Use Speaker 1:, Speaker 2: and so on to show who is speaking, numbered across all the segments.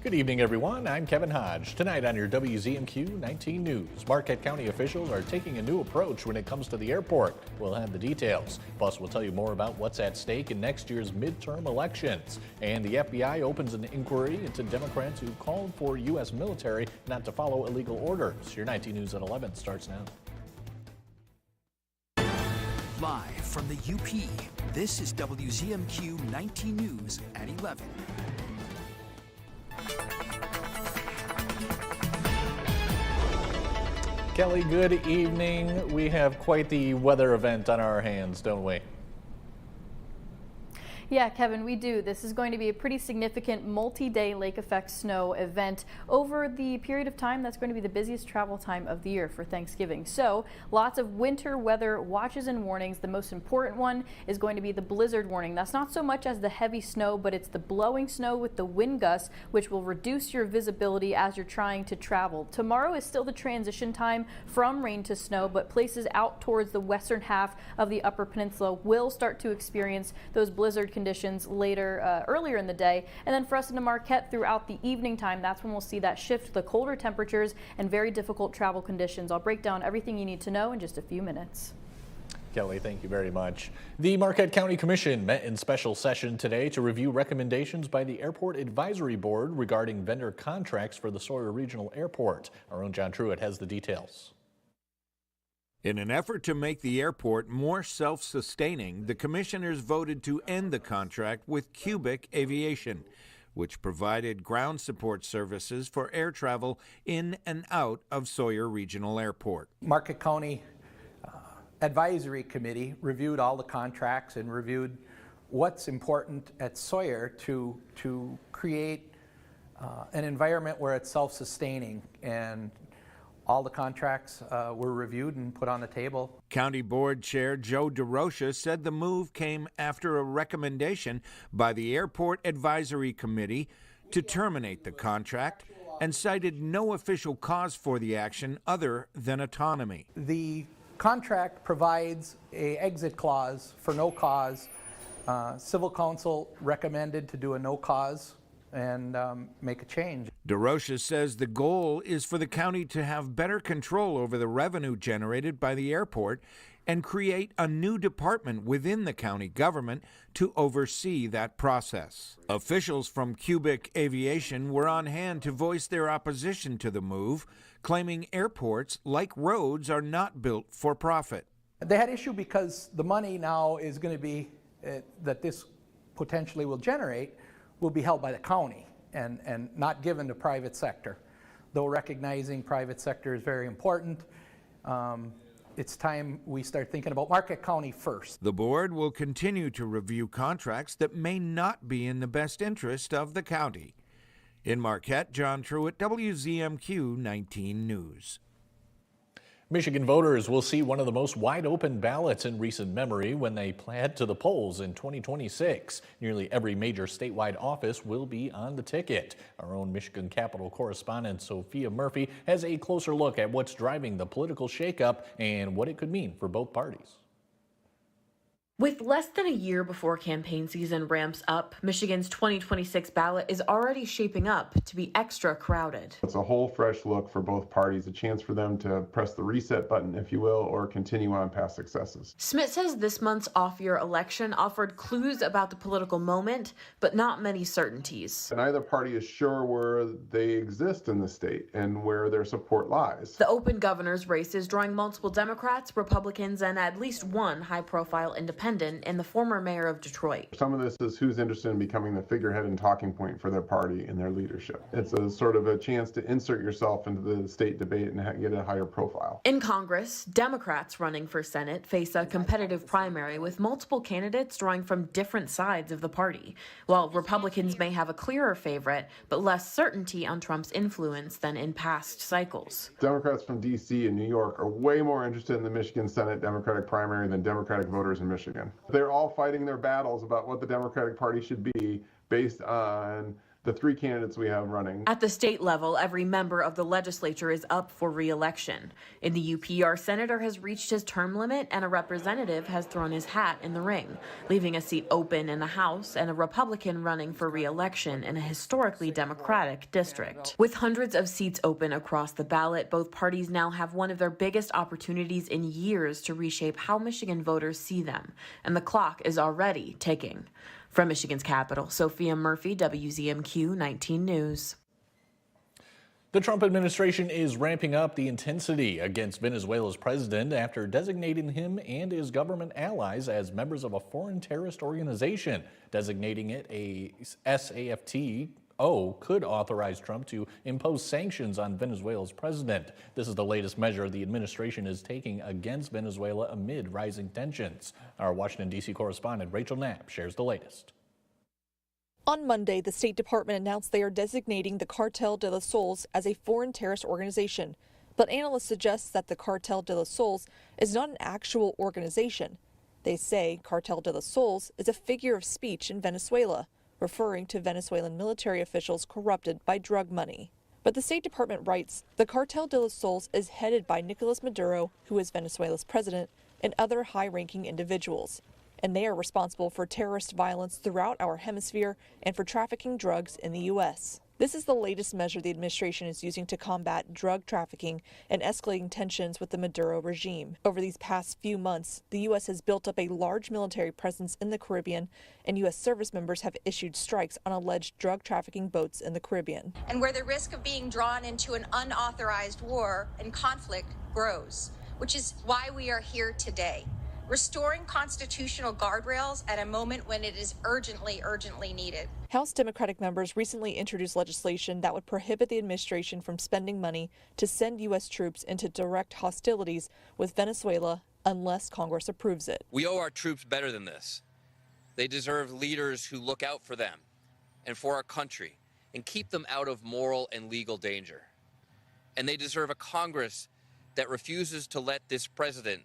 Speaker 1: Good evening, everyone. I'm Kevin Hodge. Tonight on your WZMQ 19 News, Marquette County officials are taking a new approach when it comes to the airport. We'll have the details. Plus, we'll tell you more about what's at stake in next year's midterm elections. And the FBI opens an inquiry into Democrats who called for U.S. military not to follow illegal orders. Your 19 News at 11 starts now.
Speaker 2: Live from the UP, this is WZMQ 19 News at 11.
Speaker 1: Kelly, good evening. We have quite the weather event on our hands, don't we?
Speaker 3: Yeah, Kevin, we do. This is going to be a pretty significant multi-day lake effect snow event over the period of time that's going to be the busiest travel time of the year for Thanksgiving. So lots of winter weather watches and warnings. The most important one is going to be the blizzard warning. That's not so much as the heavy snow, but it's the blowing snow with the wind gusts, which will reduce your visibility as you're trying to travel. Tomorrow is still the transition time from rain to snow, but places out towards the western half of the Upper Peninsula will start to experience those blizzard conditions earlier in the day. And then for us into Marquette throughout the evening time, that's when we'll see that shift to the colder temperatures and very difficult travel conditions. I'll break down everything you need to know in just a few minutes.
Speaker 1: Kelly, thank you very much. The Marquette County Commission met in special session today to review recommendations by the Airport Advisory Board regarding vendor contracts for the Sawyer Regional Airport. Our own John Truitt has the details.
Speaker 4: In an effort to make the airport more self-sustaining, the commissioners voted to end the contract with Cubic Aviation, which provided ground support services for air travel in and out of Sawyer Regional Airport.
Speaker 5: Marquette County Advisory Committee reviewed all the contracts and reviewed what's important at Sawyer to create an environment where it's self-sustaining, and all the contracts were reviewed and put on the table.
Speaker 4: County Board Chair Joe DeRocha said the move came after a recommendation by the Airport Advisory Committee to terminate the contract and cited no official cause for the action other than autonomy.
Speaker 5: The contract provides an exit clause for no cause. Civil Council recommended to do a no cause and make a change.
Speaker 4: DeRocha says the goal is for the county to have better control over the revenue generated by the airport and create a new department within the county government to oversee that process. Officials from Cubic Aviation were on hand to voice their opposition to the move, claiming airports, like roads, are not built for profit.
Speaker 5: They had issue because the money now is going to be, that this potentially will generate, will be held by the county and not given to private sector. Though recognizing private sector is very important, it's time we start thinking about Marquette County first.
Speaker 4: The board will continue to review contracts that may not be in the best interest of the county. In Marquette, John Truitt, WZMQ 19 News.
Speaker 1: Michigan voters will see one of the most wide-open ballots in recent memory when they head to the polls in 2026. Nearly every major statewide office will be on the ticket. Our own Michigan Capitol correspondent Sophia Murphy has a closer look at what's driving the political shakeup and what it could mean for both parties.
Speaker 6: With less than a year before campaign season ramps up, Michigan's 2026 ballot is already shaping up to be extra crowded.
Speaker 7: It's a whole fresh look for both parties, a chance for them to press the reset button, if you will, or continue on past successes.
Speaker 6: Schmidt says this month's off-year election offered clues about the political moment, but not many certainties.
Speaker 7: Neither party is sure where they exist in the state and where their support lies.
Speaker 6: The open governor's race is drawing multiple Democrats, Republicans, and at least one high-profile independent and the former mayor of Detroit.
Speaker 7: Some of this is who's interested in becoming the figurehead and talking point for their party and their leadership. It's a sort of a chance to insert yourself into the state debate and get a higher profile.
Speaker 6: In Congress, Democrats running for Senate face a competitive primary with multiple candidates drawing from different sides of the party, while Republicans may have a clearer favorite, but less certainty on Trump's influence than in past cycles.
Speaker 7: Democrats from D.C. and New York are way more interested in the Michigan Senate Democratic primary than Democratic voters in Michigan. They're all fighting their battles about what the Democratic Party should be based on the three candidates we have running.
Speaker 6: At the state level, every member of the legislature is up for re-election. In the UP, our senator has reached his term limit and a representative has thrown his hat in the ring, leaving a seat open in the House and a Republican running for re-election in a historically Democratic district. With hundreds of seats open across the ballot, both parties now have one of their biggest opportunities in years to reshape how Michigan voters see them, and the clock is already ticking. From Michigan's capital, Sophia Murphy, WZMQ 19 News.
Speaker 1: The Trump administration is ramping up the intensity against Venezuela's president after designating him and his government allies as members of a foreign terrorist organization. Designating it a SAFT could authorize Trump to impose sanctions on Venezuela's president. This is the latest measure the administration is taking against Venezuela amid rising tensions. Our Washington, D.C. correspondent Rachel Knapp shares the latest.
Speaker 8: On Monday, the State Department announced they are designating the Cartel de los Soles as a foreign terrorist organization. But analysts suggest that the Cartel de los Soles is not an actual organization. They say Cartel de los Soles is a figure of speech in Venezuela, referring to Venezuelan military officials corrupted by drug money. But the State Department writes the Cartel de los Soles is headed by Nicolas Maduro, who is Venezuela's president, and other high-ranking individuals. And they are responsible for terrorist violence throughout our hemisphere and for trafficking drugs in the U.S. This is the latest measure the administration is using to combat drug trafficking and escalating tensions with the Maduro regime. Over these past few months, the U.S. has built up a large military presence in the Caribbean, and U.S. service members have issued strikes on alleged drug trafficking boats in the Caribbean.
Speaker 9: And where the risk of being drawn into an unauthorized war and conflict grows, which is why we are here today. Restoring constitutional guardrails at a moment when it is urgently needed.
Speaker 8: House Democratic members recently introduced legislation that would prohibit the administration from spending money to send U.S. troops into direct hostilities with Venezuela unless Congress approves it.
Speaker 10: We owe our troops better than this. They deserve leaders who look out for them and for our country and keep them out of moral and legal danger. And they deserve a Congress that refuses to let this president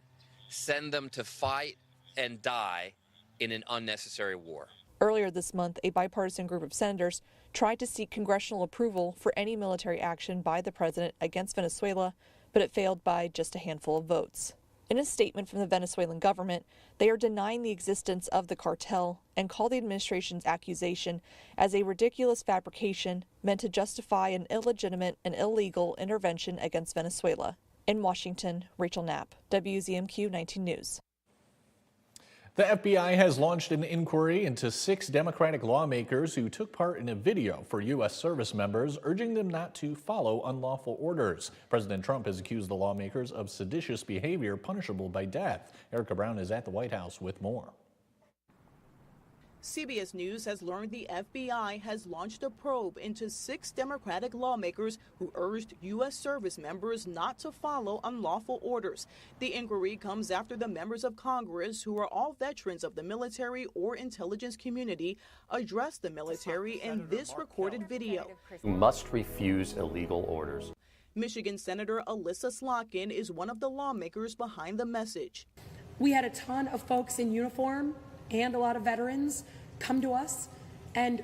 Speaker 10: send them to fight and die in an unnecessary war.
Speaker 8: Earlier this month, a bipartisan group of senators tried to seek congressional approval for any military action by the president against Venezuela, but it failed by just a handful of votes. In a statement from the Venezuelan government, they are denying the existence of the cartel and call the administration's accusation as a ridiculous fabrication meant to justify an illegitimate and illegal intervention against Venezuela. In Washington, Rachel Knapp, WZMQ 19 News.
Speaker 1: The FBI has launched an inquiry into 6 Democratic lawmakers who took part in a video for U.S. service members urging them not to follow unlawful orders. President Trump has accused the lawmakers of seditious behavior punishable by death. Erica Brown is at the White House with more.
Speaker 11: CBS News has learned the FBI has launched a probe into 6 Democratic lawmakers who urged U.S. service members not to follow unlawful orders. The inquiry comes after the members of Congress, who are all veterans of the military or intelligence community, addressed the military in this recorded video.
Speaker 12: You must refuse illegal orders.
Speaker 11: Michigan Senator Alyssa Slotkin is one of the lawmakers behind the message.
Speaker 13: We had a ton of folks in uniform and a lot of veterans come to us and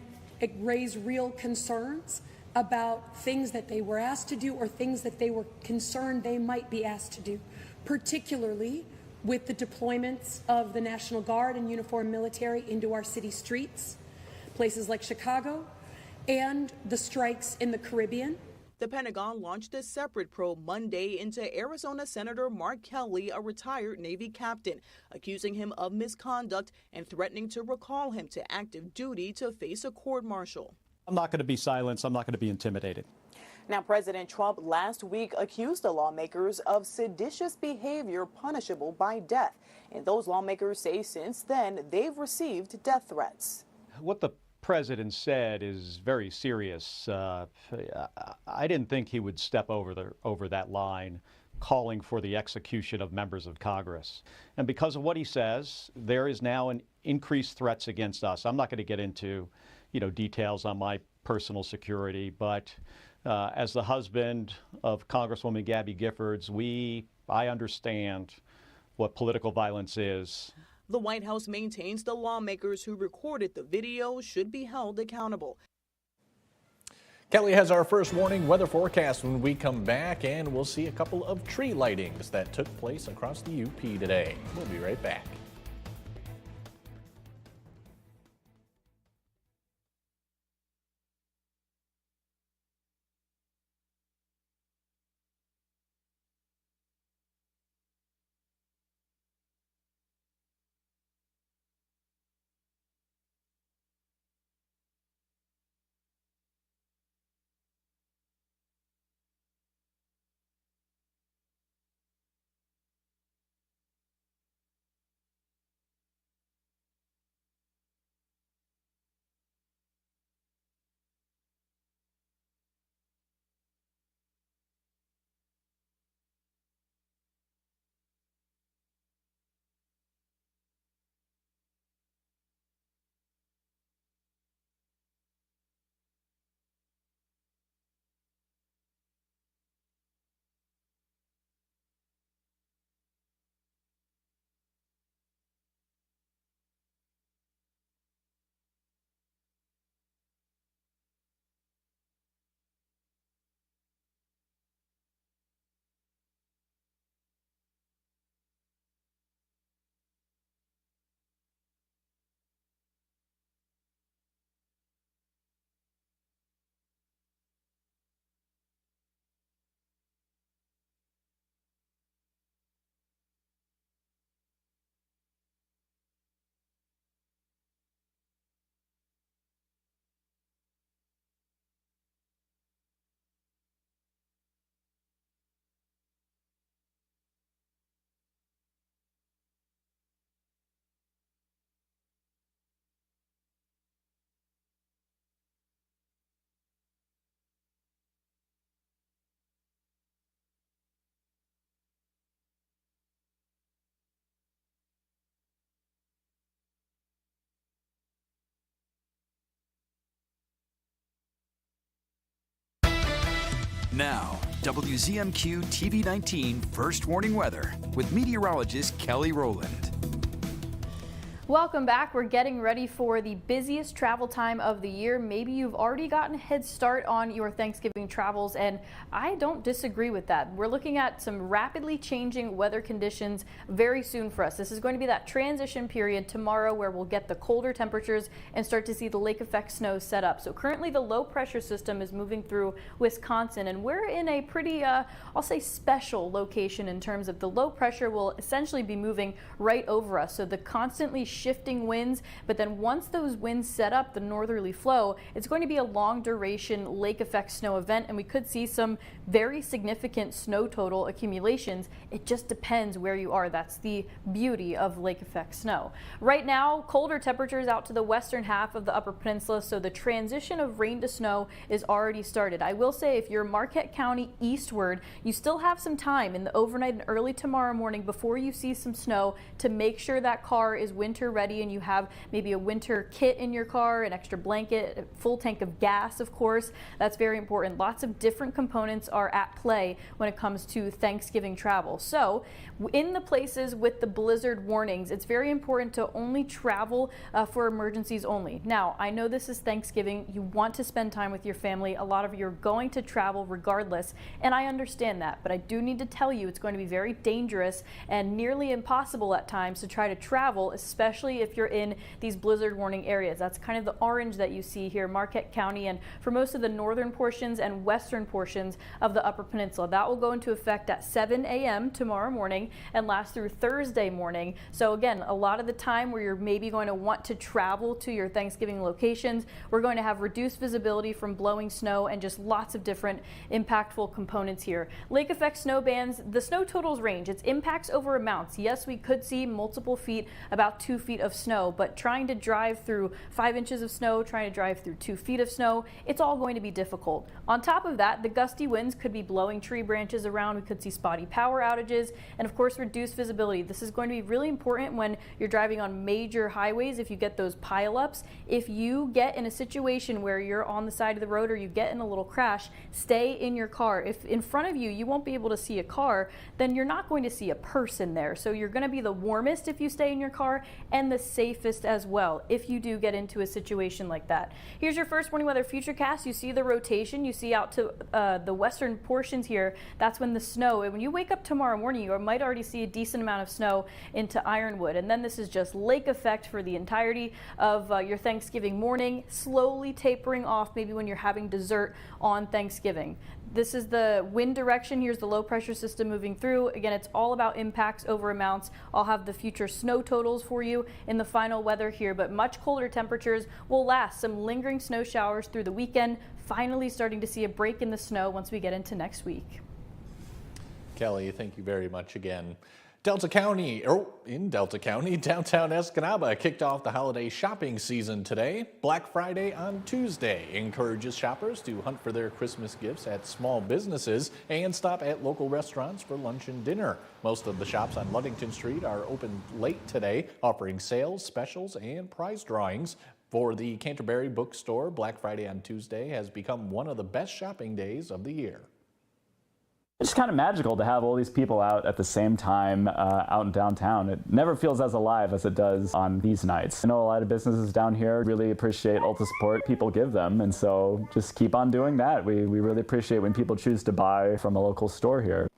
Speaker 13: raise real concerns about things that they were asked to do or things that they were concerned they might be asked to do, particularly with the deployments of the National Guard and uniformed military into our city streets, places like Chicago, and the strikes in the Caribbean.
Speaker 11: The Pentagon launched a separate probe Monday into Arizona Senator Mark Kelly, a retired Navy captain, accusing him of misconduct and threatening to recall him to active duty to face a court-martial.
Speaker 14: I'm not going to be silenced. I'm not going to be intimidated.
Speaker 11: Now, President Trump last week accused the lawmakers of seditious behavior punishable by death. And those lawmakers say since then they've received death threats.
Speaker 14: What the president said is very serious. I didn't think he would step over that line, calling for the execution of members of Congress. And because of what he says, there is now an increased threats against us. I'm not going to get into, details on my personal security, but as the husband of Congresswoman Gabby Giffords, I understand what political violence is.
Speaker 11: The White House maintains the lawmakers who recorded the video should be held accountable.
Speaker 1: Kelly has our first morning weather forecast when we come back, and we'll see a couple of tree lightings that took place across the UP today. We'll be right back.
Speaker 2: Now, WZMQ TV 19 First Warning Weather with meteorologist Kelly Rowland.
Speaker 3: Welcome back. We're getting ready for the busiest travel time of the year. Maybe you've already gotten a head start on your Thanksgiving travels, and I don't disagree with that. We're looking at some rapidly changing weather conditions very soon for us. This is going to be that transition period tomorrow where we'll get the colder temperatures and start to see the lake effect snow set up. So currently the low pressure system is moving through Wisconsin, and we're in a pretty, I'll say, special location in terms of the low pressure will essentially be moving right over us. So the constantly shifting winds, but then once those winds set up the northerly flow, it's going to be a long duration lake effect snow event, and we could see some very significant snow total accumulations. It just depends where you are. That's the beauty of lake effect snow. Right now, colder temperatures out to the western half of the Upper Peninsula, so the transition of rain to snow is already started. I will say if you're Marquette County eastward, you still have some time in the overnight and early tomorrow morning before you see some snow to make sure that car is winter ready and you have maybe a winter kit in your car, an extra blanket, a full tank of gas, of course. That's very important. Lots of different components are at play when it comes to Thanksgiving travel. So in the places with the blizzard warnings, it's very important to only travel for emergencies only. Now, I know this is Thanksgiving. You want to spend time with your family. A lot of you are going to travel regardless, and I understand that, but I do need to tell you it's going to be very dangerous and nearly impossible at times to try to travel, especially if you're in these blizzard warning areas. That's kind of the orange that you see here, Marquette County, and for most of the northern portions and western portions of the Upper Peninsula. That will go into effect at 7 a.m. tomorrow morning and last through Thursday morning. So again, a lot of the time where you're maybe going to want to travel to your Thanksgiving locations, we're going to have reduced visibility from blowing snow and just lots of different impactful components here. Lake effect snow bands, the snow totals range. It's impacts over amounts. Yes, we could see multiple feet, about 2 feet of snow, but trying to drive through 5 inches of snow, trying to drive through 2 feet of snow, it's all going to be difficult. On top of that, the gusty winds could be blowing tree branches around. We could see spotty power outages and of course reduced visibility. This is going to be really important when you're driving on major highways. If you get those pileups, if you get in a situation where you're on the side of the road or you get in a little crash, stay in your car. If in front of you, you won't be able to see a car, then you're not going to see a person there. So you're going to be the warmest if you stay in your car, and the safest as well if you do get into a situation like that. Here's your first morning weather futurecast. You see the rotation. You see out to the western portions here. That's when the snow, and when you wake up tomorrow morning, you might already see a decent amount of snow into Ironwood. And then this is just lake effect for the entirety of your Thanksgiving morning, slowly tapering off maybe when you're having dessert on Thanksgiving. This is the wind direction. Here's the low pressure system moving through. Again, it's all about impacts over amounts. I'll have the future snow totals for you in the final weather here, but much colder temperatures will last. Some lingering snow showers through the weekend, finally starting to see a break in the snow once we get into next week.
Speaker 1: Kelly, thank you very much again. In Delta County, downtown Escanaba kicked off the holiday shopping season today. Black Friday on Tuesday encourages shoppers to hunt for their Christmas gifts at small businesses and stop at local restaurants for lunch and dinner. Most of the shops on Ludington Street are open late today, offering sales, specials, and prize drawings. For the Canterbury Bookstore, Black Friday on Tuesday has become one of the best shopping days of the year.
Speaker 15: It's kind of magical to have all these people out at the same time out in downtown. It never feels as alive as it does on these nights. I know a lot of businesses down here really appreciate all the support people give them, and so just keep on doing that. We really appreciate when people choose to buy from a local store here.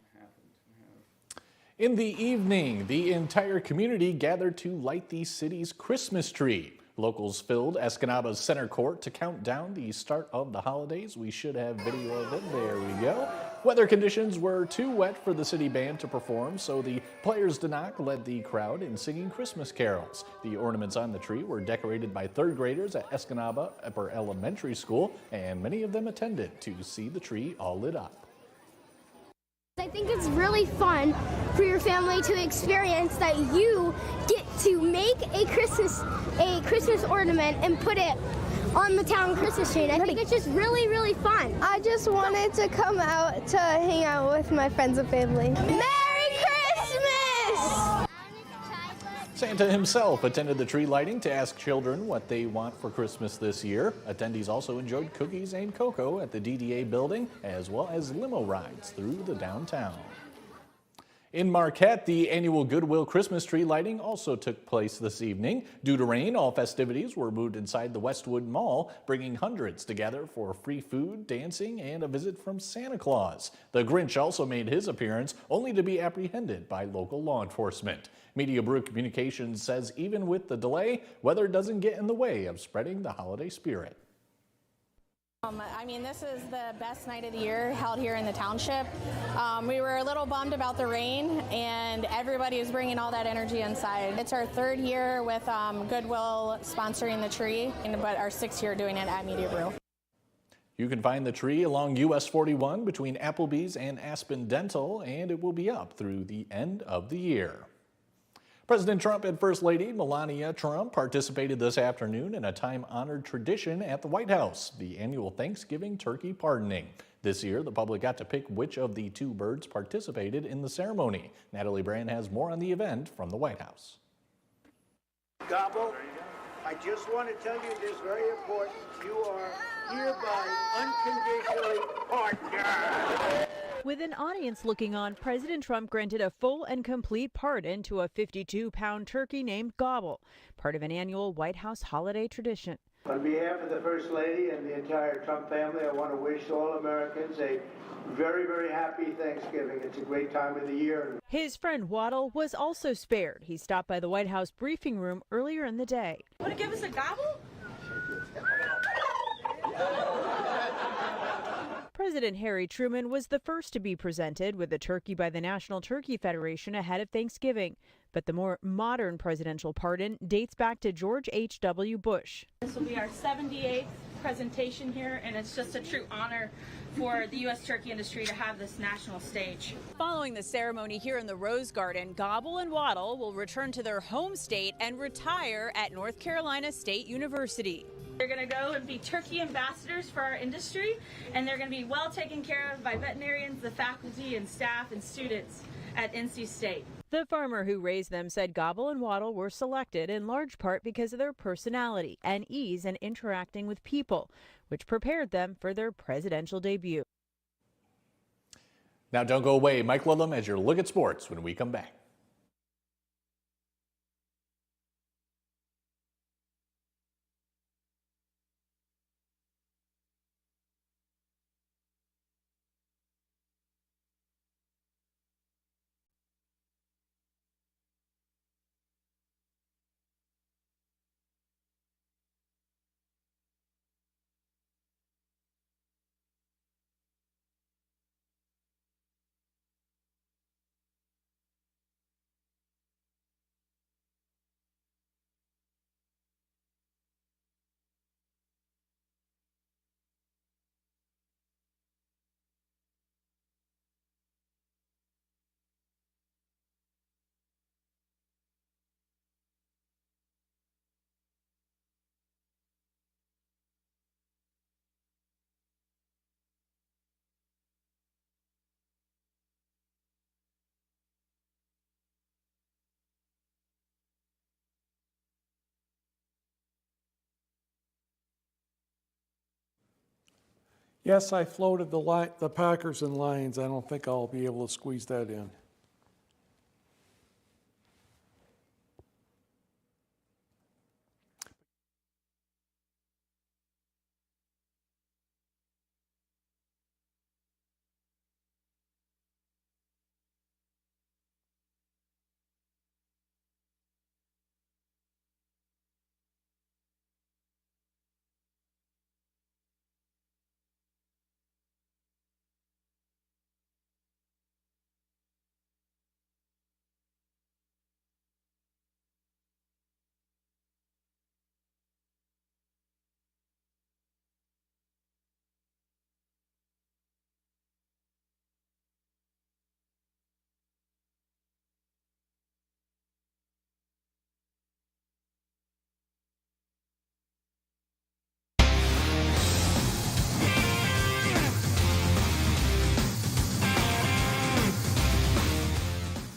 Speaker 1: In the evening, the entire community gathered to light the city's Christmas tree. Locals filled Escanaba's center court to count down the start of the holidays. We should have video of it. There we go. Weather conditions were too wet for the city band to perform, so the Players Danak led the crowd in singing Christmas carols. The ornaments on the tree were decorated by third graders at Escanaba Upper Elementary School, and many of them attended to see the tree all lit up.
Speaker 16: I think it's really fun for your family to experience that you get to make a Christmas ornament and put it on the town Christmas tree. And I think it's just really, really fun.
Speaker 17: I just wanted to come out to hang out with my friends and family. Merry Christmas!
Speaker 1: Santa himself attended the tree lighting to ask children what they want for Christmas this year. Attendees also enjoyed cookies and cocoa at the DDA building, as well as limo rides through the downtown. In Marquette, the annual Goodwill Christmas tree lighting also took place this evening. Due to rain, all festivities were moved inside the Westwood Mall, bringing hundreds together for free food, dancing, and a visit from Santa Claus. The Grinch also made his appearance, only to be apprehended by local law enforcement. Media Brew Communications says even with the delay, weather doesn't get in the way of spreading the holiday spirit.
Speaker 18: I mean, this is the best night of the year held here in the township. We were a little bummed about the rain, and everybody is bringing all that energy inside. It's our third year with Goodwill sponsoring the tree, but our sixth year doing it at Media Brew.
Speaker 1: You can find the tree along US 41 between Applebee's and Aspen Dental, and it will be up through the end of the year. President Trump and First Lady Melania Trump participated this afternoon in a time-honored tradition at the White House, the annual Thanksgiving turkey pardoning. This year, the public got to pick which of the two birds participated in the ceremony. Natalie Brand has more on the event from the White House.
Speaker 19: Gobble, I just want to tell you this very important. You are hereby unconditionally partnered.
Speaker 20: With an audience looking on, President Trump granted a full and complete pardon to a 52-pound turkey named Gobble, part of an annual White House holiday tradition.
Speaker 19: On behalf of the First Lady and the entire Trump family, I want to wish all Americans a very, very happy Thanksgiving. It's a great time of the year.
Speaker 20: His friend Waddle was also spared. He stopped by the White House briefing room earlier in the day.
Speaker 21: Want to give us a gobble?
Speaker 20: President Harry Truman was the first to be presented with a turkey by the National Turkey Federation ahead of Thanksgiving. But the more modern presidential pardon dates back to George H.W. Bush.
Speaker 21: This will be our 78th presentation here, and it's just a true honor for the U.S. turkey industry to have this national stage.
Speaker 20: Following the ceremony here in the Rose Garden, Gobble and Waddle will return to their home state and retire at North Carolina State University.
Speaker 21: They're going to go and be turkey ambassadors for our industry, and they're going to be well taken care of by veterinarians, the faculty and staff and students at NC State.
Speaker 20: The farmer who raised them said Gobble and Waddle were selected in large part because of their personality and ease in interacting with people, which prepared them for their presidential debut.
Speaker 1: Now don't go away. Mike Ludlam has your look at sports when we come back.
Speaker 5: Yes, I floated the Packers and Lions. I don't think I'll be able to squeeze that in.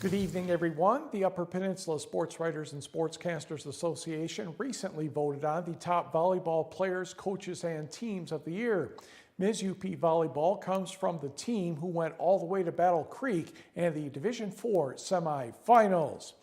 Speaker 5: Good evening, everyone. The Upper Peninsula Sports Writers and Sportscasters Association recently voted on the top volleyball players, coaches, and teams of the year. Ms. UP Volleyball comes from the team who went all the way to Battle Creek and the Division IV semifinals.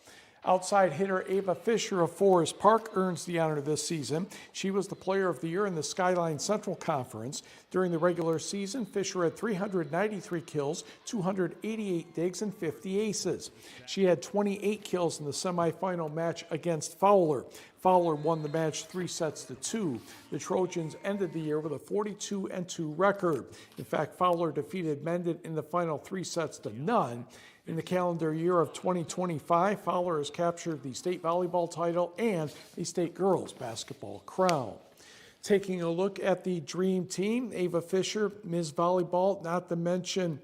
Speaker 5: Outside hitter Ava Fisher of Forest Park earns the honor this season. She was the Player of the Year in the Skyline Central Conference. During the regular season, Fisher had 393 kills, 288 digs, and 50 aces. She had 28 kills in the semifinal match against Fowler. Fowler won the match 3-2. The Trojans ended the year with a 42-2 record. In fact, Fowler defeated Mendon in the final 3-0. In the calendar year of 2025, Fowler has captured the state volleyball title and the state girls basketball crown. Taking a look at the dream team, Ava Fisher, Ms. Volleyball, not to mention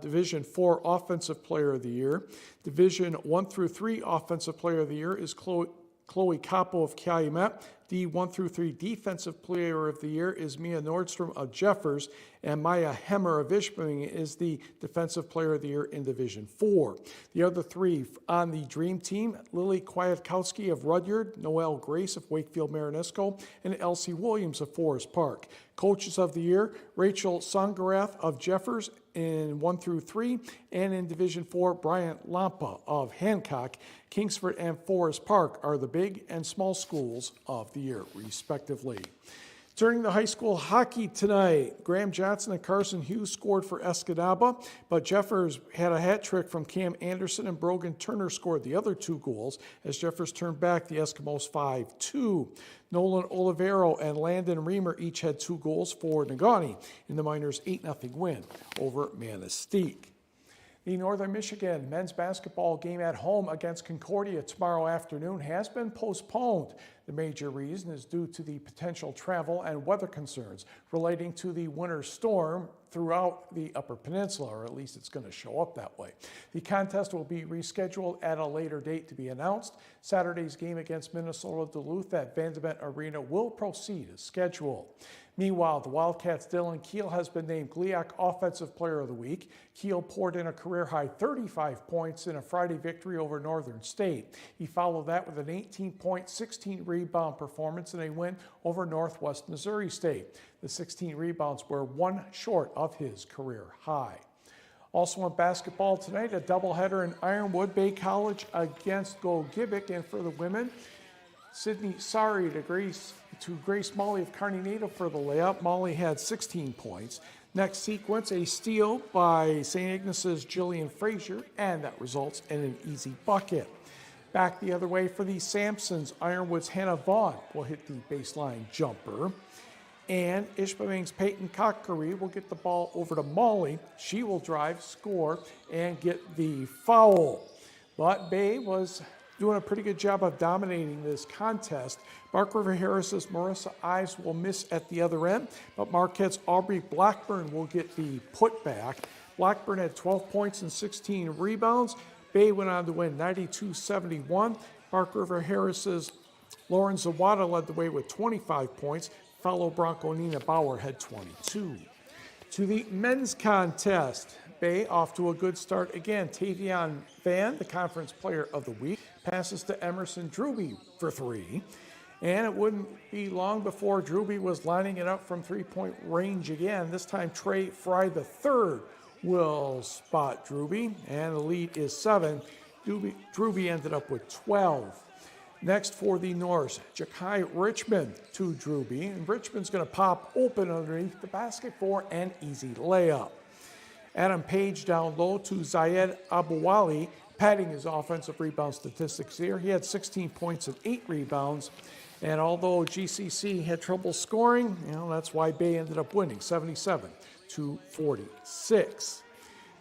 Speaker 5: Division IV Offensive Player of the Year. Division I through III Offensive Player of the Year is Chloe Capo of Calumet. The 1 through 3 Defensive Player of the Year is Mia Nordstrom of Jeffers, and Maya Hemmer of Ishpeming is the Defensive Player of the Year in Division 4. The other three on the Dream Team, Lily Kwiatkowski of Rudyard, Noelle Grace of Wakefield Marinesco, and Elsie Williams of Forest Park. Coaches of the Year, Rachel Songarath of Jeffers in 1 through 3, and in Division 4, Bryant Lampa of Hancock. Kingsford and Forest Park are the big and small schools of the year, respectively. During the high school hockey tonight, Graham Johnson and Carson Hughes scored for Escanaba, but Jeffers had a hat trick from Cam Anderson, and Brogan Turner scored the other 2 goals as Jeffers turned back the Eskimos 5-2. Nolan Olivero and Landon Reamer each had 2 goals for Negaunee in the Miners' 8-0 win over Manistee. The Northern Michigan men's basketball game at home against Concordia tomorrow afternoon has been postponed. The major reason is due to the potential travel and weather concerns relating to the winter storm throughout the Upper Peninsula, or at least it's going to show up that way. The contest will be rescheduled at a later date to be announced. Saturday's game against Minnesota Duluth at Vandement Arena will proceed as scheduled. Meanwhile, the Wildcats' Dylan Keel has been named GLIAC Offensive Player of the Week. Keel poured in a career-high 35 points in a Friday victory over Northern State. He followed that with an 18-point, 16-rebound performance in a win over Northwest Missouri State. The 16 rebounds were 1 short of his career high. Also in basketball tonight, a doubleheader in Ironwood Bay College against Go Gibbik, and for the women, Sydney Sari to Grace Molly of Kearney Native for the layup. Molly had 16 points. Next sequence, a steal by St. Agnes's Jillian Frazier, and that results in an easy bucket. Back the other way for the Sampsons, Ironwood's Hannah Vaughn will hit the baseline jumper. And Ishpeming's Peyton Cockcurry will get the ball over to Molly. She will drive, score, and get the foul. But Bay was doing a pretty good job of dominating this contest. Mark River Harris's Marissa Ives will miss at the other end, but Marquette's Aubrey Blackburn will get the putback. Blackburn had 12 points and 16 rebounds. Bay went on to win 92-71. Mark River Harris's Lauren Zawada led the way with 25 points. Fellow Bronco Nina Bauer had 22. To the men's contest, Bay off to a good start again. Tavion Van, the conference player of the week, passes to Emerson Druby for 3. And it wouldn't be long before Drewby was lining it up from three-point range again. This time Trey Fry III will spot Drewby, and the lead is 7. Drewby ended up with 12. Next for the Norse, Ja'Kai Richmond to Drewby, and Richmond's going to pop open underneath the basket for an easy layup. Adam Page down low to Zayed Abouali, padding his offensive rebound statistics here. He had 16 points and 8 rebounds, and although GCC had trouble scoring, that's why Bay ended up winning 77-46.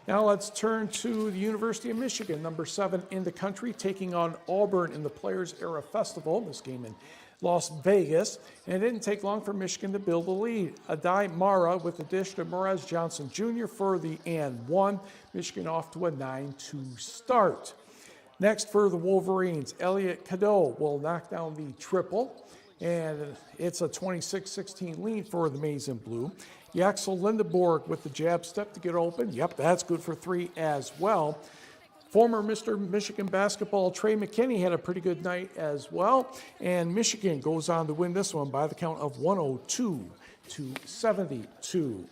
Speaker 5: Now let's turn to the University of Michigan, number 7 in the country, taking on Auburn in the Players Era Festival. This game in Las Vegas. And it didn't take long for Michigan to build a lead. Adai Mara with a dish to Morez Johnson Jr. for the and 1. Michigan off to a 9-2 start. Next for the Wolverines, Elliot Cadeau will knock down the triple. And it's a 26-16 lead for the Maize and Blue. Yaxel Lindeborg with the jab step to get open. Yep, that's good for 3 as well. Former Mr. Michigan basketball Trey McKinney had a pretty good night as well. And Michigan goes on to win this one by the count of 102-72.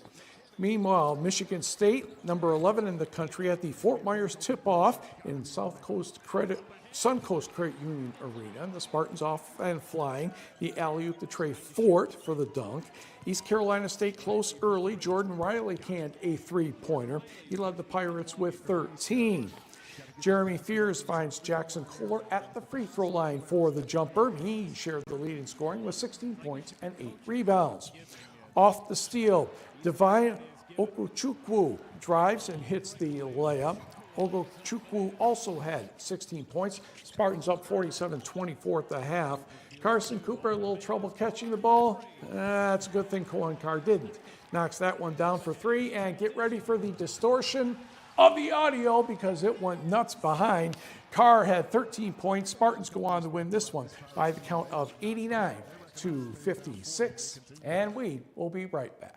Speaker 5: Meanwhile, Michigan State, number 11 in the country, at the Fort Myers tip-off in Suncoast Credit Union Arena. The Spartans off and flying. The alley-oop to Trey Fort for the dunk. East Carolina State close early. Jordan Riley canned a three-pointer. He led the Pirates with 13. Jeremy Fears finds Jackson Kohler at the free throw line for the jumper. He shared the lead in scoring with 16 points and 8 rebounds. Off the steal, Divine Okochukwu drives and hits the layup. Okochukwu also had 16 points. Spartans up 47-24 at the half. Carson Cooper, a little trouble catching the ball. That's a good thing Cohen Carr didn't. Knocks that one down for 3, and get ready for the distortion of the audio because it went nuts behind. Carr had 13 points. Spartans go on to win this one by the count of 89-56, and we will be right back.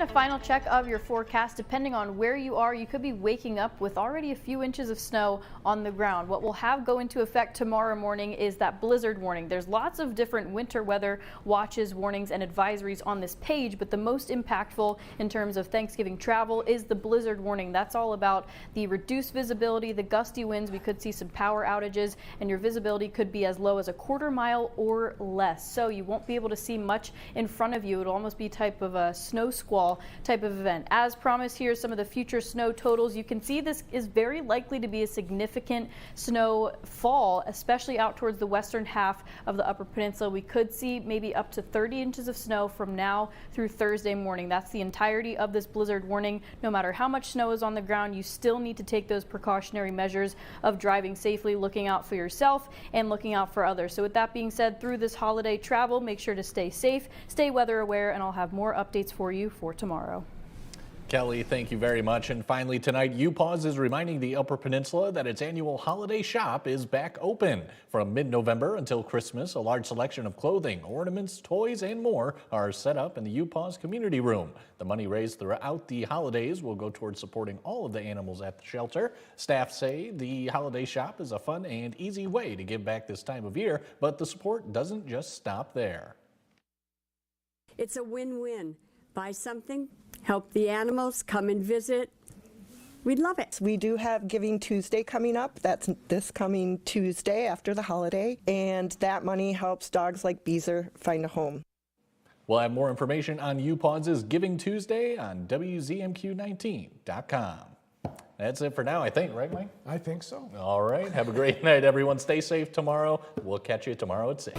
Speaker 3: And a final check of your forecast. Depending on where you are, you could be waking up with already a few inches of snow on the ground. What will have go into effect tomorrow morning is that blizzard warning. There's lots of different winter weather watches, warnings, and advisories on this page, but the most impactful in terms of Thanksgiving travel is the blizzard warning. That's all about the reduced visibility, the gusty winds. We could see some power outages, and your visibility could be as low as a quarter mile or less. So you won't be able to see much in front of you. It'll almost be type of a snow squall type of event. As promised, here's some of the future snow totals. You can see this is very likely to be a significant snow fall, especially out towards the western half of the Upper Peninsula. We could see maybe up to 30 inches of snow from now through Thursday morning. That's the entirety of this blizzard warning. No matter how much snow is on the ground, you still need to take those precautionary measures of driving safely, looking out for yourself, and looking out for others. So with that being said, through this holiday travel, make sure to stay safe, stay weather aware, and I'll have more updates for you for tomorrow.
Speaker 1: Kelly, thank you very much. And finally tonight, UPAWS is reminding the Upper Peninsula that its annual holiday shop is back open. From mid-November until Christmas, a large selection of clothing, ornaments, toys, and more are set up in the UPAWS community room. The money raised throughout the holidays will go towards supporting all of the animals at the shelter. Staff say the holiday shop is a fun and easy way to give back this time of year, but the support doesn't just stop there.
Speaker 4: It's a win-win. Buy something, help the animals, come and visit. We'd love it.
Speaker 22: We do have Giving Tuesday coming up. That's this coming Tuesday after the holiday, and that money helps dogs like Beezer find a home.
Speaker 1: We'll have more information on UPAWS' Giving Tuesday on WZMQ19.com. That's it for now, I think, right, Mike?
Speaker 5: I think so.
Speaker 1: All right. Have a great night, everyone. Stay safe tomorrow. We'll catch you tomorrow at 6.